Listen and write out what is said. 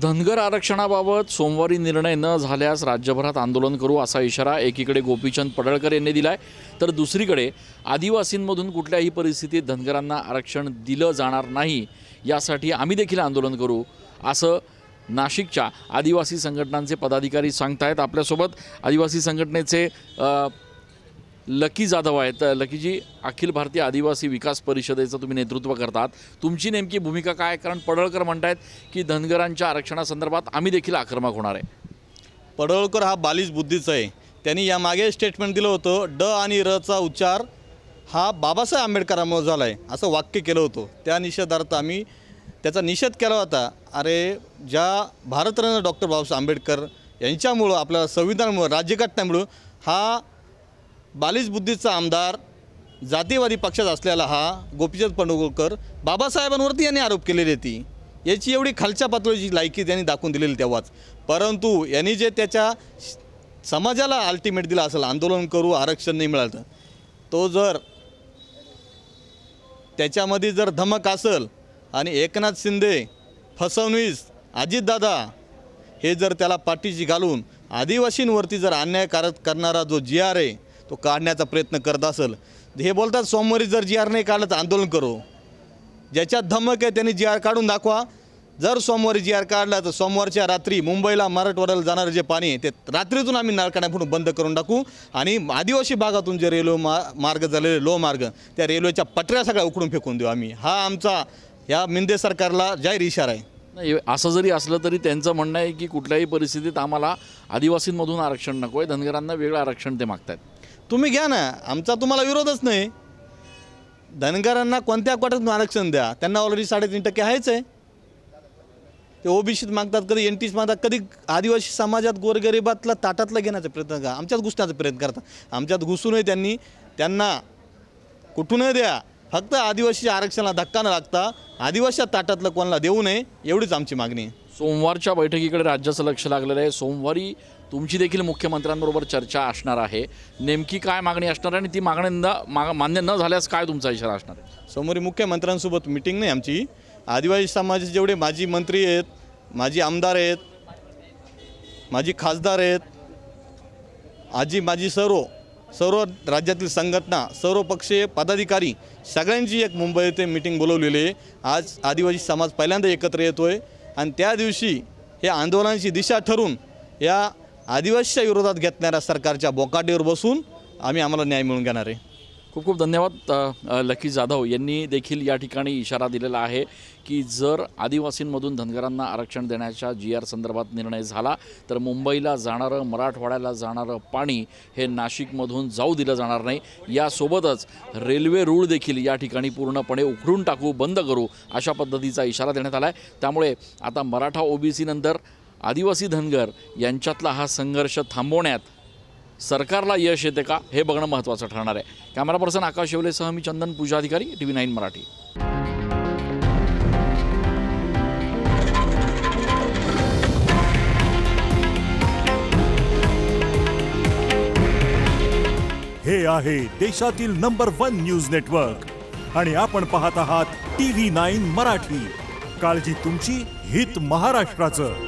धनगर आरक्षणाबाबत सोमवारी निर्णय न झाल्यास राज्यभरात आंदोलन करू असा इशारा एकीकडे गोपीचंद पडळकर यांनी दिलाय, तर दुसरीकडे आदिवासींमधून कुठल्याही परिस्थितीत धनगरांना आरक्षण दिलं जाणार नाही यासाठी आम्ही देखील आंदोलन करू असं नाशिकच्या आदिवासी संघटनांचे पदाधिकारी सांगतायत। आपल्यासोबत आदिवासी संघटनेचे लकी जाधव आहेत। लकीजी, अखिल भारतीय आदिवासी विकास परिषदेचं तुम्ही नेतृत्व करतात, तुमची नेमकी भूमिका काय? कारण पडळकर म्हणतायत की धनगरांच्या आरक्षणासंदर्भात आम्ही देखील आक्रमक होणार आहे। पडळकर हा बालिश बुद्धीचा आहे। त्यांनी यामागे स्टेटमेंट दिलं होतं, ड आणि र चा उच्चार हा बाबासाहेब आंबेडकरांमुळे झाला आहे असं वाक्य केलं होतं। त्या निषेधार्थ आम्ही त्याचा निषेध केला होता। अरे, ज्या भारतरत्न डॉक्टर बाबासाहेब आंबेडकर यांच्यामुळं, आपल्या संविधानामुळं, राज्यघटनेमुळं हा बालिश बुद्धीचा आमदार, जातीवादी पक्षात असलेला हा गोपीचंद पडळकर बाबासाहेबांवरती यांनी आरोप केलेले ती याची एवढी खालच्या पातळीची लायकी त्यांनी दाखवून दिलेली तेव्हाच। परंतु यांनी जे त्याच्या समाजाला अल्टिमेट दिला असेल, आंदोलन करू आरक्षण नाही मिळालं, तो जर त्याच्यामध्ये जर धमक असेल आणि एकनाथ शिंदे, फसवणूक, अजितदादा हे जर त्याला पाठीशी घालून आदिवासींवरती जर अन्यायकारक करणारा जो जी आर आहे तो काढण्याचा प्रयत्न करत असेल, हे बोलतात सोमवारी जर जी आर नाही काढलं तर आंदोलन करू। ज्याच्यात धमक आहे त्यांनी जी आर काढून दाखवा। जर सोमवारी जी आर काढला तर सोमवारच्या रात्री मुंबईला, मराठवाड्याला जाणारं जे पाणी आहे ते रात्रीतून आम्ही नळकाड्यापासून बंद करून टाकू आणि आदिवासी भागातून जे रेल्वे मार्ग झालेले लो मार्ग, त्या रेल्वेच्या पटऱ्या सगळ्या उकडून फेकून देऊ आम्ही। हा आमचा या मिंदे सरकारला जाहीर इशारा आहे। नाही, असं जरी असलं तरी त्यांचं म्हणणं आहे की कुठल्याही परिस्थितीत आम्हाला आदिवासींमधून आरक्षण नको आहे, धनगरांना वेगळं आरक्षण ते मागतात। तुम्ही घ्या ना, आमचा तुम्हाला विरोधच नाही। धनगरांना कोणत्या कोट्यातून आरक्षण द्या, त्यांना ऑलरेडी 3.5% आहेच आहे। ते ओबीसीत मागतात, कधी NTs मागतात, कधी आदिवासी समाजात गोरगरिबातला ताटातला घेण्याचा प्रयत्न करा, आमच्यात घुसण्याचा प्रयत्न करतात। आमच्यात घुसू नये त्यांनी, त्यांना कुठूनही द्या, फक्त आदिवासी आरक्षणाला धक्का न लागता आदिवासी ताटातलं कोणाला देऊ नये एवढीच आमची मागणी आहे। सोमवारच्या बैठकीकडे राज्याचं लक्ष लागलेलं आहे। सोमवारी तुमची देखील मुख्यमंत्र्यांबरोबर चर्चा असणार आहे। नेमकी काय मागणी असणार आहे आणि ती मागणी मान्य न झाल्यास काय तुमचा इशारा असणार आहे? सोमवारी मुख्यमंत्र्यांसोबत मीटिंग नाही आमची। आदिवासी समाजाचे जेवढे माजी मंत्री आहेत, माजी आमदार आहेत, माजी खासदार आहेत, माजी सर्व राज्यातील संघटना, सर्व पक्षीय पदाधिकारी सगळ्यांची एक मुंबई येथे मीटिंग बोलवलेली आहे। आज आदिवासी समाज पहिल्यांदा एकत्र येतोय आणि त्या दिवशी हे आंदोलनाची दिशा ठरवून या आदिवासीच्या विरोधात घेतणाऱ्या सरकारच्या बोकाटीवर बसून आम्हाला न्याय मिळवून घेणार आहे। खूप खूप धन्यवाद। लकी जाधव यांनी देखील या ठिकाणी इशारा दिलेला आहे की जर आदिवासींमधून धनगरांना आरक्षण देण्याच्या GR संदर्भात निर्णय झाला तर मुंबईला जाणारं, मराठवाड्याला जाणारं पाणी हे नाशिकमधून जाऊ दिलं जाणार नाही। यासोबतच रेल्वे रूळ देखील या ठिकाणी पूर्णपणे उखडून टाकू, बंद करू अशा पद्धतीचा इशारा देण्यात आला आहे। त्यामुळे आता मराठा OBC नंतर आदिवासी धनगर यांच्यातला हा संघर्ष थांबवण्यात सरकारला यश येते का हे बघणं महत्त्वाचं ठरणार आहे। कॅमेरा पर्सन आकाश येवलेसह मी चंदन पूजाधिकारी, TV9 मराठी। हे आहे देशातील नंबर 1 न्यूज नेटवर्क आणि आपण पाहत आहात TV9 मराठी। काळजी तुमची, हित महाराष्ट्राचं।